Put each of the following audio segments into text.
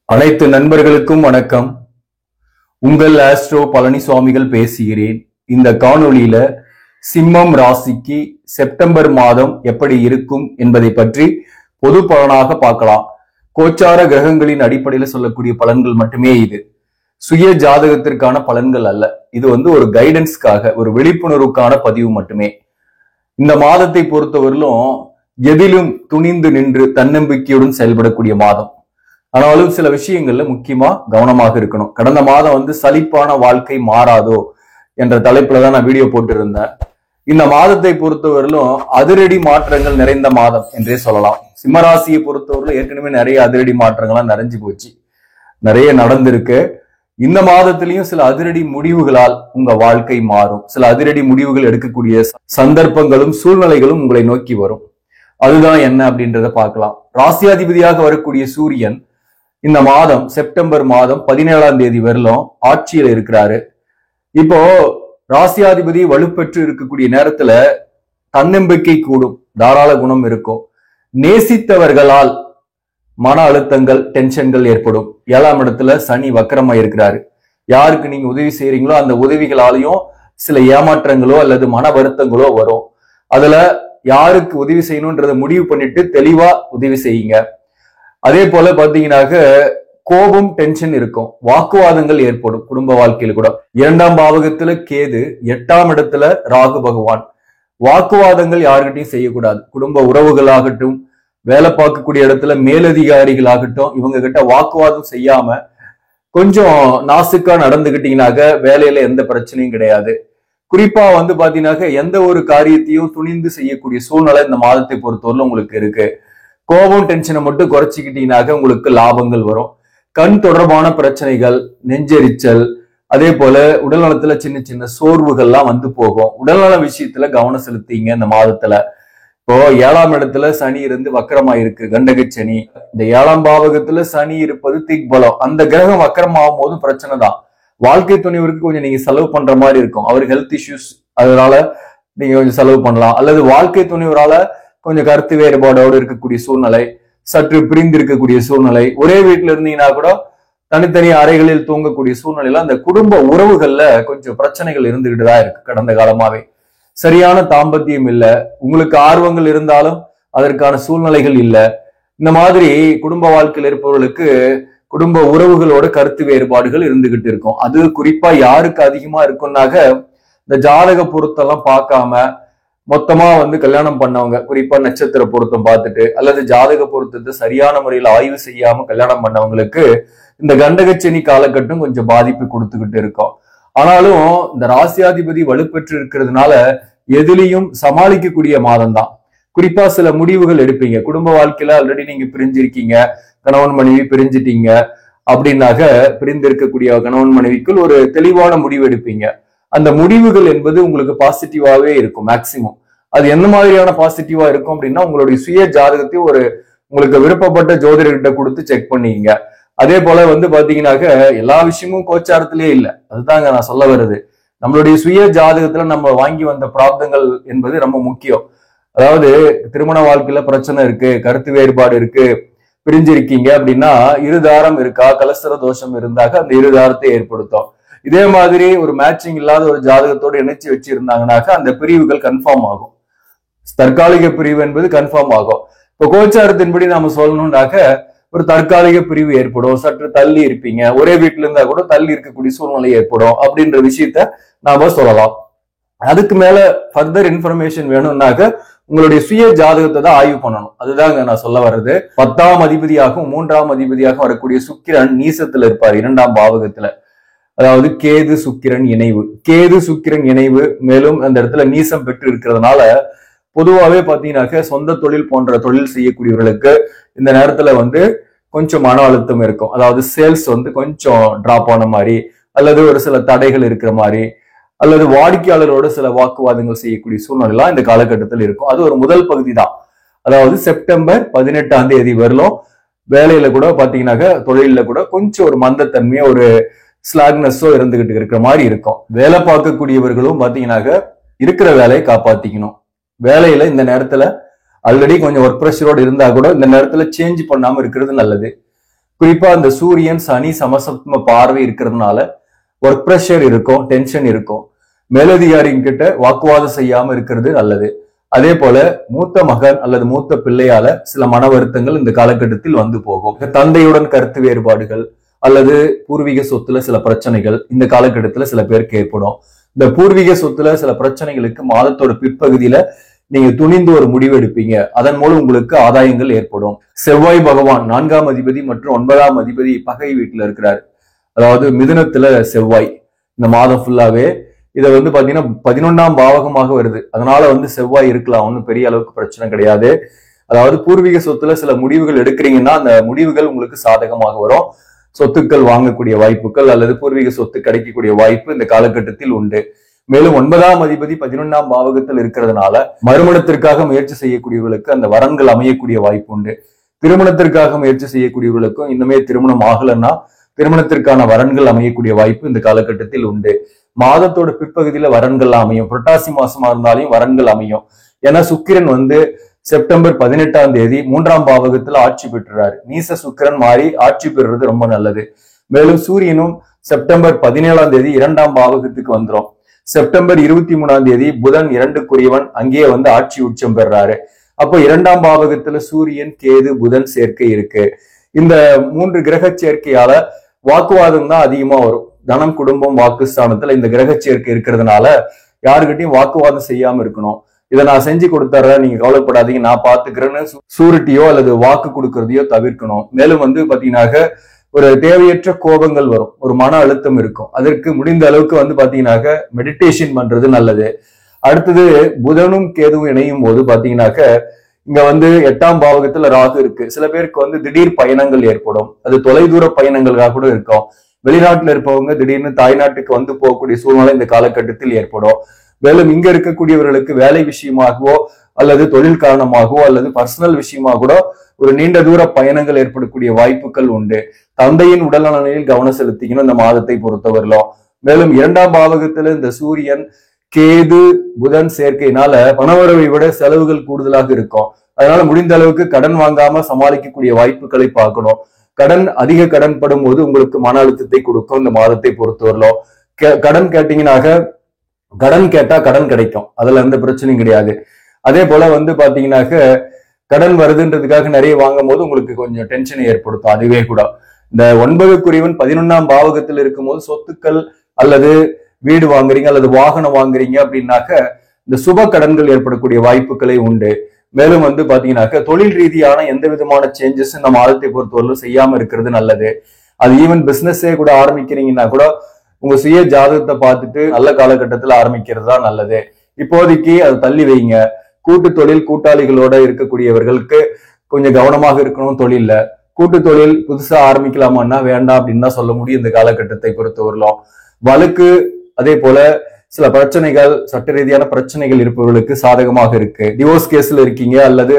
அனைத்து நண்பர்களுக்கும் வணக்கம். உங்கள் ஆஸ்ட்ரோ பழனிசுவாமிகள் பேசுகிறேன். இந்த காணொளியில சிம்மம் ராசிக்கு செப்டம்பர் மாதம் எப்படி இருக்கும் என்பதை பற்றி பொது பலனாக பார்க்கலாம். கோச்சார கிரகங்களின் அடிப்படையில் சொல்லக்கூடிய பலன்கள் மட்டுமே இது. சுய ஜாதகத்திற்கான பலன்கள் அல்ல. இது ஒரு கைடன்ஸ்க்காக, ஒரு விழிப்புணர்வுக்கான பதிவு மட்டுமே. இந்த மாதத்தை பொறுத்தவரையிலும் எதிலும் துணிந்து நின்று தன்னம்பிக்கையுடன் செயல்படக்கூடிய மாதம். ஆனாலும் சில விஷயங்கள்ல முக்கியமா கவனமாக இருக்கணும். கடந்த மாதம் சலிப்பான வாழ்க்கை மாறாதோ என்ற தலைப்புலதான் நான் வீடியோ போட்டு இருந்தேன். இந்த மாதத்தை பொறுத்தவரையிலும் அதிரடி மாற்றங்கள் நிறைந்த மாதம் என்றே சொல்லலாம். சிம்மராசியை பொறுத்தவரையிலும் ஏற்கனவே நிறைய அதிரடி மாற்றங்கள்லாம் நிறைஞ்சு போச்சு, நிறைய நடந்திருக்கு. இந்த மாதத்திலையும் சில அதிரடி முடிவுகளால் உங்க வாழ்க்கை மாறும். சில அதிரடி முடிவுகள் எடுக்கக்கூடிய சந்தர்ப்பங்களும் சூழ்நிலைகளும் உங்களை நோக்கி வரும். அதுதான் என்ன அப்படின்றத பார்க்கலாம். ராசியாதிபதியாக வரக்கூடிய சூரியன் இந்த மாதம் செப்டம்பர் மாதம் 17ஆம் தேதி வரலும் ஆட்சியில் இருக்கிறாரு. இப்போ ராசியாதிபதி வலுப்பெற்று இருக்கக்கூடிய நேரத்துல தன்னம்பிக்கை கூடும், தாராள குணம் இருக்கும். நேசித்தவர்களால் மன அழுத்தங்கள், டென்ஷன்கள் ஏற்படும். 7ஆம் இடத்துல சனி வக்கரமா இருக்கிறாரு. யாருக்கு நீங்க உதவி செய்யறீங்களோ அந்த உதவிகளாலையும் சில ஏமாற்றங்களோ அல்லது மன வருத்தங்களோ வரும். அதுல யாருக்கு உதவி செய்யணும்ன்றத முடிவு பண்ணிட்டு தெளிவா உதவி செய்யுங்க. அதே போல பாத்தீங்கன்னாக்க கோபம், டென்ஷன் இருக்கும், வாக்குவாதங்கள் ஏற்படும் குடும்ப வாழ்க்கையில கூட. 2ஆம் பாவகத்துல கேது, 8ஆம் இடத்துல ராகு பகவான். வாக்குவாதங்கள் யாருக்கிட்டையும் செய்யக்கூடாது. குடும்ப உறவுகளாகட்டும், வேலை பார்க்கக்கூடிய இடத்துல மேலதிகாரிகளாகட்டும், இவங்க கிட்ட வாக்குவாதம் செய்யாம கொஞ்சம் நாசுக்கா நடந்துகிட்டீங்கன்னாக்க வேலையில எந்த பிரச்சனையும் கிடையாது. குறிப்பா பாத்தீங்கன்னாக்க எந்த ஒரு காரியத்தையும் துணிந்து செய்யக்கூடிய சூழ்நிலை இந்த மாதத்தை பொறுத்தவரை உங்களுக்கு இருக்கு. கோபம், டென்ஷனை மட்டும் குறைச்சிக்கிட்டீங்கன்னாக்க உங்களுக்கு லாபங்கள் வரும். கண் தொடர்பான பிரச்சனைகள், நெஞ்செரிச்சல், அதே போல உடல்நலத்துல சின்ன சின்ன சோர்வுகள்லாம் போகும். உடல்நல விஷயத்துல கவனம் செலுத்திங்க இந்த மாதத்துல. இப்போ 7ஆம் இடத்துல சனி இருந்து வக்கரமா இருக்கு, கண்டக சனி. இந்த 7ஆம் பாவகத்துல சனி இருப்பது திக்பலம். அந்த கிரகம் வக்கரமாகும் போது பிரச்சனை தான். வாழ்க்கை துணைவருக்கு கொஞ்சம் நீங்க செலவு பண்ற மாதிரி இருக்கும். அவர் ஹெல்த் இஷ்யூஸ், அதனால நீங்க கொஞ்சம் செலவு பண்ணலாம். அல்லது வாழ்க்கை துணைவரால கொஞ்சம் கருத்து வேறுபாடோடு இருக்கக்கூடிய சூழ்நிலை, சற்று பிரிந்து இருக்கக்கூடிய சூழ்நிலை, ஒரே வீட்டுல இருந்தீங்கன்னா கூட தனித்தனி அறைகளில் தூங்கக்கூடிய சூழ்நிலையில அந்த குடும்ப உறவுகள்ல கொஞ்சம் பிரச்சனைகள் இருந்துகிட்டு தான் இருக்கு. கடந்த காலமாவே சரியான தாம்பத்தியம் இல்லை. உங்களுக்கு ஆர்வங்கள் இருந்தாலும் அதற்கான சூழ்நிலைகள் இல்லை. இந்த மாதிரி குடும்ப வாழ்க்கையில் இருப்பவர்களுக்கு குடும்ப உறவுகளோட கருத்து வேறுபாடுகள் இருந்துகிட்டு இருக்கும். அது குறிப்பா யாருக்கு அதிகமா இருக்கும்னாக்க இந்த ஜாதக பொருத்தெல்லாம் பார்க்காம மொத்தமா கல்யாணம் பண்ணவங்க, குறிப்பா நட்சத்திர பொருத்தம் பார்த்துட்டு அல்லது ஜாதக பொருத்தத்தை சரியான முறையில் ஆய்வு செய்யாம கல்யாணம் பண்ணவங்களுக்கு இந்த கண்டகச்சனி காலகட்டம் கொஞ்சம் பாதிப்பு கொடுத்துக்கிட்டு இருக்கோம். ஆனாலும் இந்த ராசியாதிபதி வலுப்பெற்று இருக்கிறதுனால எதிலையும் சமாளிக்கக்கூடிய மாதம் தான். குறிப்பா சில முடிவுகள் எடுப்பீங்க. குடும்ப வாழ்க்கையில ஆல்ரெடி நீங்க பிரிஞ்சிருக்கீங்க, கணவன் மனைவி பிரிஞ்சிட்டீங்க அப்படின்னாக்க பிரிந்து இருக்கக்கூடிய கணவன் மனைவிக்குள் ஒரு தெளிவான முடிவு எடுப்பீங்க. அந்த முடிவுகள் என்பது உங்களுக்கு பாசிட்டிவாவே இருக்கும் மேக்சிமம். அது எந்த மாதிரியான பாசிட்டிவா இருக்கும் அப்படின்னா, உங்களுடைய சுய ஜாதகத்தையும் உங்களுக்கு விருப்பப்பட்ட ஜோதிடர்கிட்ட கொடுத்து செக் பண்ணிக்கங்க. அதே போல பாத்தீங்கன்னாக்க எல்லா விஷயமும் கோச்சாரத்திலே இல்லை. அதுதாங்க நான் சொல்ல வருது. நம்மளுடைய சுய ஜாதகத்துல நம்ம வாங்கி வந்த பிராப்தங்கள் என்பது ரொம்ப முக்கியம். அதாவது திருமண வாழ்க்கையில பிரச்சனை இருக்கு, கருத்து வேறுபாடு இருக்கு, பிரிஞ்சிருக்கீங்க அப்படின்னா இருதாரம் இருக்கா, கலஸ்தர தோஷம் இருந்தாக்க அந்த இருதாரத்தை ஏற்படுத்தும். இதே மாதிரி ஒரு மேட்சிங் இல்லாத ஒரு ஜாதகத்தோடு இணைச்சு வச்சிருந்தாங்கனாக்க அந்த பிரிவுகள் கன்ஃபார்ம் ஆகும். தற்காலிக பிரிவு என்பது கன்ஃபார்ம் ஆகும். இப்போ கோச்சாரத்தின்படி நாம சொல்லணும்னாக்க ஒரு தற்காலிக பிரிவு ஏற்படும். சற்று தள்ளி இருப்பீங்க, ஒரே வீட்டுல இருந்தா கூட தள்ளி இருக்கக்கூடிய சூழ்நிலை ஏற்படும் அப்படின்ற விஷயத்த நாம சொல்லலாம். அதுக்கு மேல ஃபர்தர் இன்ஃபர்மேஷன் வேணும்னாக்க உங்களுடைய சுய ஜாதகத்தை தான் ஆய்வு பண்ணணும். அதுதாங்க நான் சொல்ல வர்றது. 10ஆம் அதிபதியாகவும் 3ஆம் அதிபதியாகவும் வரக்கூடிய சுக்கிரன் நீசத்துல இருப்பார், 2ஆம் பாவகத்துல. அதாவது கேது சுக்கிரன் இணைவு. கேது சுக்கிரன் இணைவு மேலும் அந்த இடத்துல நீசம் பெற்று இருக்கிறதுனால பொதுவாகவே பாத்தீங்கன்னாக்க சொந்த தொழில் போன்ற தொழில் செய்யக்கூடியவர்களுக்கு இந்த நேரத்துல கொஞ்சம் மன அழுத்தம் இருக்கும். அதாவது சேல்ஸ் கொஞ்சம் டிராப் ஆன மாதிரி, அல்லது ஒரு சில தடைகள் இருக்கிற மாதிரி, அல்லது வாடிக்கையாளரோட சில வாக்குவாதங்கள் செய்யக்கூடிய சூழ்நிலைலாம் இந்த காலகட்டத்தில் இருக்கும். அது ஒரு முதல் பகுதி தான். அதாவது செப்டம்பர் 18ஆம் தேதி வரலும் வேலையில கூட பாத்தீங்கன்னாக்க தொழில கூட கொஞ்சம் ஒரு மந்தத்தன்மையா, ஒரு ஸ்லாக்னஸோ இருந்துகிட்டு இருக்கிற மாதிரி இருக்கும். வேலை பார்க்கக்கூடியவர்களும் பாத்தீங்கன்னாக்க இருக்கிற வேலையை காப்பாத்திக்கணும். வேலையில இந்த நேரத்துல ஆல்ரெடி கொஞ்சம் ஒர்க் ப்ரெஷரோடு இருந்தா கூட இந்த நேரத்துல சேஞ்ச் பண்ணாம இருக்கிறது நல்லது. குறிப்பா அந்த சூரியன் சனி சமசப்தம பார்வை இருக்கிறதுனால ஒர்க் ப்ரெஷர் இருக்கும், டென்ஷன் இருக்கும். மேலதிகாரிங்க கிட்ட வாக்குவாதம் செய்யாம இருக்கிறது நல்லது. அதே போல மூத்த மகன் அல்லது மூத்த பிள்ளையால சில மன வருத்தங்கள் இந்த காலகட்டத்தில் வந்து போகும். தந்தையுடன் கருத்து வேறுபாடுகள் அல்லது பூர்வீக சொத்துல சில பிரச்சனைகள் இந்த காலகட்டத்துல சில பேருக்கு ஏற்படும். இந்த பூர்வீக சொத்துல சில பிரச்சனைகளுக்கு மாதத்தோட பிற்பகுதியில நீங்க துணிந்து ஒரு முடிவு எடுப்பீங்க. அதன் மூலம் உங்களுக்கு ஆதாயங்கள் ஏற்படும். செவ்வாய் பகவான் 4ஆம் அதிபதி மற்றும் 9ஆம் அதிபதி பகை வீட்டுல இருக்கிறார். அதாவது மிதுனத்துல செவ்வாய் இந்த மாதம் ஃபுல்லாவே இதை வந்து பாத்தீங்கன்னா 11ஆம் பாவகமாக வருது. அதனால செவ்வாய் இருக்கலாம், ஒன்றும் பெரிய அளவுக்கு பிரச்சனை கிடையாது. அதாவது பூர்வீக சொத்துல சில முடிவுகள் எடுக்கிறீங்கன்னா அந்த முடிவுகள் உங்களுக்கு சாதகமாக வரும். சொத்துக்கள் வாங்கக்கூடிய வாய்ப்புகள் அல்லது பூர்வீக சொத்து கிடைக்கக்கூடிய வாய்ப்பு இந்த காலகட்டத்தில் உண்டு. மேலும் 9ஆம் அதிபதி 11ஆம் பாவகத்தில் இருக்கிறதுனால மறுமணத்திற்காக முயற்சி செய்யக்கூடியவர்களுக்கு அந்த வரன்கள் அமையக்கூடிய வாய்ப்பு உண்டு. திருமணத்திற்காக முயற்சி செய்யக்கூடியவர்களுக்கும் இன்னுமே திருமணம் ஆகலன்னா திருமணத்திற்கான வரன்கள் அமையக்கூடிய வாய்ப்பு இந்த காலகட்டத்தில் உண்டு. மாதத்தோட பிற்பகுதியில வரன்கள் அமையும். புரட்டாசி மாசமா இருந்தாலும் வரன்கள் அமையும். ஏன்னா சுக்கிரன் செப்டம்பர் 18ஆம் தேதி 3ஆம் பாவகத்துல ஆட்சி பெற்றுறாரு. நீச சுக்கிரன் மாறி ஆட்சி பெறுறது ரொம்ப நல்லது. மேலும் சூரியனும் செப்டம்பர் 17ஆம் தேதி 2ஆம் பாவகத்துக்கு வந்துரும். செப்டம்பர் 23ஆம் தேதி புதன் 2க்குரியவன் அங்கேயே ஆட்சி உச்சம் பெறாரு. அப்போ 2ஆம் பாவகத்துல சூரியன், கேது, புதன் சேர்க்கை இருக்கு. இந்த 3 கிரக சேர்க்கையால வாக்குவாதம் தான் அதிகமா வரும். தனம், குடும்பம், வாக்குஸ்தானத்துல இந்த கிரக சேர்க்கை இருக்கிறதுனால யாருக்கிட்டையும் வாக்குவாதம் செய்யாம இருக்கணும். இதை நான் செஞ்சு கொடுத்துறேன், நீங்க கவலைப்படாதீங்க, நான் பாத்துக்கிறேன்னு சூரிட்டியோ அல்லது வாக்கு கொடுக்கறதையோ தவிர்க்கணும். மேலும் பாத்தீங்கன்னாக்க ஒரு தேவையற்ற கோபங்கள் வரும், ஒரு மன அழுத்தம் இருக்கும். அதற்கு முடிந்த அளவுக்கு பாத்தீங்கன்னாக்க மெடிடேஷன் பண்றது நல்லது. அடுத்தது புதனும் கேதுவும் இணையும் போது பாத்தீங்கன்னாக்க இங்க 8ஆம் பாவகத்துல ராகு இருக்கு. சில பேருக்கு திடீர் பயணங்கள் ஏற்படும். அது தொலைதூர பயணங்களாக கூட இருக்கும். வெளிநாட்டுல இருப்பவங்க திடீர்னு தாய்நாட்டுக்கு போகக்கூடிய சூழ்நிலை இந்த காலகட்டத்தில் ஏற்படும். மேலும் இங்க இருக்கக்கூடியவர்களுக்கு வேலை விஷயமாகவோ அல்லது தொழில் காரணமாகவோ அல்லது பர்சனல் விஷயமா கூட ஒரு நீண்ட தூர பயணங்கள் ஏற்படக்கூடிய வாய்ப்புகள் உண்டு. தந்தையின் உடல்நலனில் கவனம் செலுத்திக்கணும் இந்த மாதத்தை பொறுத்தவரையிலும். மேலும் 2ஆம் பாவகத்துல இந்த சூரியன், கேது, புதன் சேர்க்கையினால பணவரவை விட செலவுகள் கூடுதலாக இருக்கும். அதனால முடிந்த அளவுக்கு கடன் வாங்காம சமாளிக்கக்கூடிய வாய்ப்புகளை பார்க்கணும். அதிக கடன் படும் போது உங்களுக்கு மன அழுத்தத்தை கொடுக்கும் இந்த மாதத்தை பொறுத்தவரையிலும். கடன் கேட்டீங்கன்னாக கடன் கேட்டா கடன் கிடைக்கும், அதுல எந்த பிரச்சனையும் கிடையாது. அதே போல பாத்தீங்கன்னாக்க கடன் வருதுன்றதுக்காக நிறைய வாங்கும் போது உங்களுக்கு கொஞ்சம் டென்ஷனை ஏற்படுத்தும். அதுவே கூட இந்த 9க்குரியவன் 11ஆம் பாவகத்தில் இருக்கும்போது சொத்துக்கள் அல்லது வீடு வாங்குறீங்க அல்லது வாகனம் வாங்குறீங்க அப்படின்னாக்க இந்த சுப கடன்கள் ஏற்படக்கூடிய வாய்ப்புகளே உண்டு. மேலும் பாத்தீங்கன்னாக்க தொழில் ரீதியான எந்த விதமான சேஞ்சஸ் இந்த மாதத்தை பொறுத்தவரையிலும் செய்யாம இருக்கிறது நல்லது. அது ஈவன் பிசினஸே கூட ஆரம்பிக்கிறீங்கன்னா கூட உங்க சுய ஜாதகத்தை பார்த்துட்டு நல்ல காலகட்டத்துல ஆரம்பிக்கிறது தான் நல்லது. இப்போதைக்கு அது தள்ளி வைங்க. கூட்டு தொழில் கூட்டாளிகளோட இருக்கக்கூடியவர்களுக்கு கொஞ்சம் கவனமாக இருக்கணும். தொழில்ல கூட்டு தொழில் புதுசா ஆரம்பிக்கலாமான்னா வேண்டாம் அப்படின்னு தான் சொல்ல முடியும் இந்த காலகட்டத்தை பொறுத்தவரையிலும். வழக்கு அதே போல சில பிரச்சனைகள், சட்ட ரீதியான பிரச்சனைகள் இருப்பவர்களுக்கு சாதகமாக இருக்கு. டிவோர்ஸ் கேஸ்ல இருக்கீங்க அல்லது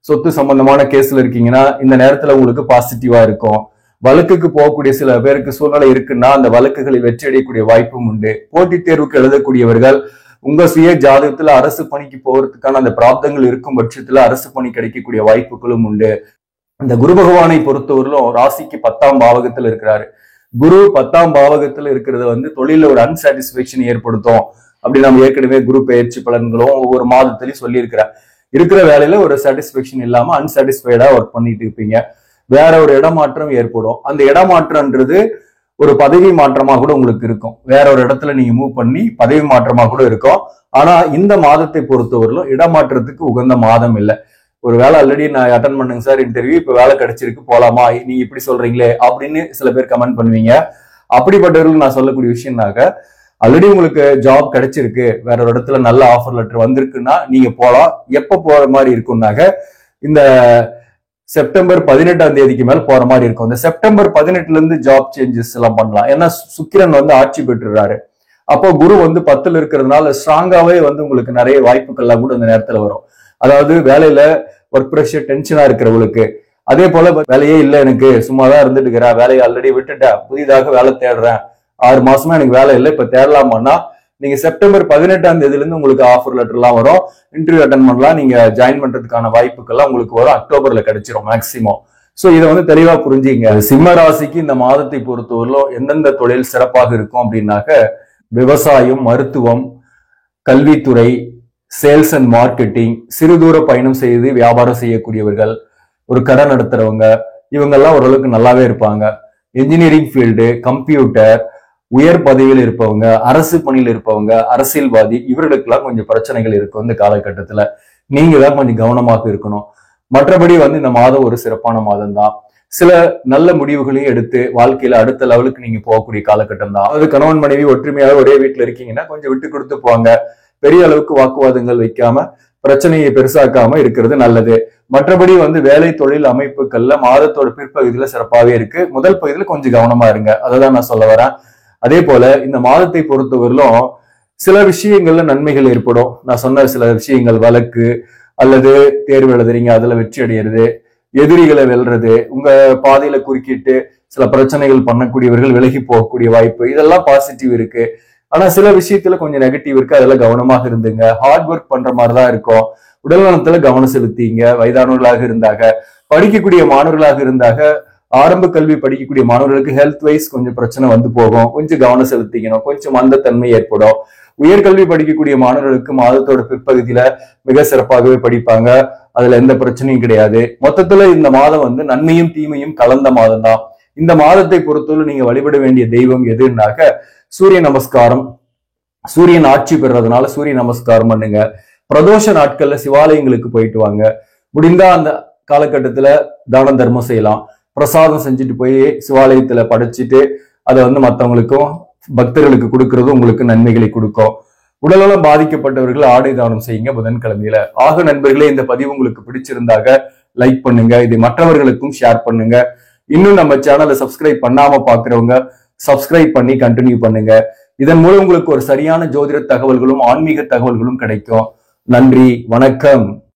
சொத்து சம்பந்தமான கேஸ்ல இருக்கீங்கன்னா இந்த நேரத்துல உங்களுக்கு பாசிட்டிவா இருக்கும். வழக்குக்கு போகக்கூடிய சில பேருக்கு சூழ்நிலை இருக்குன்னா அந்த வழக்குகளை வெற்றி அடையக்கூடிய வாய்ப்பும் உண்டு. போட்டித் தேர்வுக்கு எழுதக்கூடியவர்கள் உங்க சுய ஜாதகத்துல அரசு பணிக்கு போறதுக்கான அந்த பிராப்தங்கள் இருக்கும் பட்சத்துல அரசு பணி கிடைக்கக்கூடிய வாய்ப்புகளும் உண்டு. இந்த குரு பகவானை பொறுத்தவரையிலும் ராசிக்கு 10ஆம் பாவகத்துல இருக்கிறாரு. குரு 10ஆம் பாவகத்துல இருக்கிறது தொழில ஒரு அன்சாட்டிஸ்பேக்ஷன் ஏற்படுத்தும் அப்படி நம்ம ஏற்கனவே குரு பயிற்சி பலன்களும் ஒவ்வொரு மாதத்திலையும் சொல்லியிருக்கிறேன். இருக்கிற வேலையில ஒரு சாட்டிஸ்பேக்ஷன் இல்லாம அன்சாட்டிஸ்ஃபைடா ஒர்க் பண்ணிட்டு இருப்பீங்க. வேற ஒரு இடமாற்றம் ஏற்படும். அந்த இடமாற்றம்ன்றது ஒரு பதவி மாற்றமா கூட உங்களுக்கு இருக்கும். வேற ஒரு இடத்துல நீங்க மூவ் பண்ணி பதவி மாற்றமா கூட இருக்கும். ஆனா இந்த மாதத்தை பொறுத்தவரையிலும் இடமாற்றத்துக்கு உகந்த மாதம் இல்லை. ஒரு வேலை ஆல்ரெடி நான் அட்டன் பண்ணுங்க சார் இன்டர்வியூ, இப்ப வேலை கிடைச்சிருக்கு போலாமா, நீங்க இப்படி சொல்றீங்களே அப்படின்னு சில பேர் கமெண்ட் பண்ணுவீங்க. அப்படிப்பட்டவர்கள் நான் சொல்லக்கூடிய விஷயம்னாக்க ஆல்ரெடி உங்களுக்கு ஜாப் கிடைச்சிருக்கு, வேற ஒரு இடத்துல நல்ல ஆஃபர் லெட்டர் வந்திருக்குன்னா நீங்க போலாம். எப்ப போற மாதிரி இருக்கும்னாக்க இந்த செப்டம்பர் 18ஆம் தேதிக்கு மேல போற மாதிரி இருக்கும். இந்த செப்டம்பர் 18ல இருந்து ஜாப் சேஞ்சஸ் எல்லாம் பண்ணலாம். ஏன்னா சுக்கிரன் ஆட்சி பெற்றுறாரு. அப்போ குரு 10ல இருக்கிறதுனால ஸ்ட்ராங்காவே உங்களுக்கு நிறைய வாய்ப்புகள்லாம் கூட இந்த நேரத்துல வரும். அதாவது வேலையில ஒர்க் ப்ரெஷர் டென்ஷனா இருக்கிறவங்களுக்கு, அதே போல வேலையே இல்லை எனக்கு சும்மாதான் இருந்துட்டு இருக்கிறேன், வேலையை ஆல்ரெடி விட்டுட்டேன், புதிதாக வேலை தேடுறேன், 6 மாசமா எனக்கு வேலை இல்லை, இப்ப தேடலாமான்னா நீங்க செப்டம்பர் 18ஆம் தேதியில இருந்து உங்களுக்கு ஆஃபர் லெட்டர் எல்லாம் வரும். இன்டர்வியூ அட்டன் பண்ணலாம். நீங்க ஜாயின் பண்றதுக்கான வாய்ப்புகள்லாம் உங்களுக்கு வரும். அக்டோபர்ல கிடைச்சிரும் மேக்சிமம். சோ இதை வந்து தெளிவா புரிஞ்சுங்க. சிம்ம ராசிக்கு இந்த மாதத்தை பொறுத்தவரையிலும் எந்தெந்த தொழில் சிறப்பாக இருக்கும் அப்படின்னாக்க, விவசாயம், மருத்துவம், கல்வித்துறை, சேல்ஸ் அண்ட் மார்க்கெட்டிங், சிறுதூர பயணம் செய்து வியாபாரம் செய்யக்கூடியவர்கள், ஒரு கடை நடத்துறவங்க, இவங்கெல்லாம் ஓரளவுக்கு நல்லாவே இருப்பாங்க. இன்ஜினியரிங் ஃபீல்டு, கம்ப்யூட்டர், உயர் பதவியில் இருப்பவங்க, அரசு பணியில் இருப்பவங்க, அரசியல்வாதி, இவர்களுக்கெல்லாம் கொஞ்சம் பிரச்சனைகள் இருக்கும் இந்த காலகட்டத்துல. நீங்க தான் கொஞ்சம் கவனமாக இருக்கணும். மற்றபடி வந்து இந்த மாதம் ஒரு சிறப்பான மாதம் தான். சில நல்ல முடிவுகளையும் எடுத்து வாழ்க்கையில அடுத்த லெவலுக்கு நீங்க போகக்கூடிய காலகட்டம் தான். அது கணவன் மனைவி ஒற்றுமையாக ஒரே வீட்டுல இருக்கீங்கன்னா கொஞ்சம் விட்டு கொடுத்து போங்க. பெரிய அளவுக்கு வாக்குவாதங்கள் வைக்காம பிரச்சனையை பெருசாக்காம இருக்கிறது நல்லது. மற்றபடி வந்து வேலை தொழில் அமைப்புகள்ல மாதத்தோட பிற்பகுதியில சிறப்பாகவே இருக்கு. முதல் பகுதியில கொஞ்சம் கவனமா இருங்க, அததான் நான் சொல்ல வரேன். அதே போல இந்த மாதத்தை பொறுத்தவரையிலும் சில விஷயங்கள்ல நன்மைகள் ஏற்படும். நான் சொன்ன சில விஷயங்கள், வழக்கு அல்லது தேர்வு எழுதுறீங்க அதுல வெற்றி அடையிறது, எதிரிகளை வெல்றது, உங்க பாதையில குறுக்கிட்டு சில பிரச்சனைகள் பண்ணக்கூடியவர்கள் விலகி போகக்கூடிய வாய்ப்பு, இதெல்லாம் பாசிட்டிவ் இருக்கு. ஆனா சில விஷயத்துல கொஞ்சம் நெகட்டிவ் இருக்கு, அதெல்லாம் கவனமாக இருந்துங்க. ஹார்ட் ஒர்க் பண்ற மாதிரிதான் இருக்கும். உடல் நலத்துல கவனம் செலுத்திங்க. வயதானவர்களாக இருந்தாக, படிக்கக்கூடிய மாணவர்களாக இருந்தாக, ஆரம்ப கல்வி படிக்கக்கூடிய மாணவர்களுக்கு ஹெல்த் வைஸ் கொஞ்சம் பிரச்சனை வந்து போகும். கொஞ்சம் கவனம் செலுத்திக்கணும். கொஞ்சம் மந்தத்தன்மை ஏற்படும். உயர்கல்வி படிக்கக்கூடிய மாணவர்களுக்கு மாதத்தோட பிற்பகுதியில மிக சிறப்பாகவே படிப்பாங்க. அதுல எந்த பிரச்சனையும் கிடையாது. மொத்தத்துல இந்த மாதம் வந்து நன்மையும் தீமையும் கலந்த மாதம் தான். இந்த மாதத்தை பொறுத்தவரை நீங்க வழிபட வேண்டிய தெய்வம் எதுனாக்க சூரிய நமஸ்காரம். சூரியன் ஆட்சி பெறதுனால சூரிய நமஸ்காரம் பண்ணுங்க. பிரதோஷ நாட்கள்ல சிவாலயங்களுக்கு போயிட்டு வாங்க. முடிந்தா அந்த காலகட்டத்துல தான தர்மம் செய்யலாம். பிரசாதம் செஞ்சுட்டு போய் சிவாலயத்துல படைச்சிட்டு அதை வந்து மற்றவங்களுக்கும் பக்தர்களுக்கு கொடுக்கறது உங்களுக்கு நன்மைகளை கொடுக்கும். உடல்நலம் பாதிக்கப்பட்டவர்கள் ஆடை தானம் செய்யுங்க புதன்கிழமையில. ஆக நண்பர்களே, இந்த பதிவு உங்களுக்கு பிடிச்சிருந்தாக லைக் பண்ணுங்க, இதை மற்றவர்களுக்கும் ஷேர் பண்ணுங்க. இன்னும் நம்ம சேனலை சப்ஸ்கிரைப் பண்ணாம பாக்குறவங்க சப்ஸ்கிரைப் பண்ணி கண்டினியூ பண்ணுங்க. இதன் மூலம் உங்களுக்கு ஒரு சரியான ஜோதிட தகவல்களும் ஆன்மீக தகவல்களும் கிடைக்கும். நன்றி, வணக்கம்.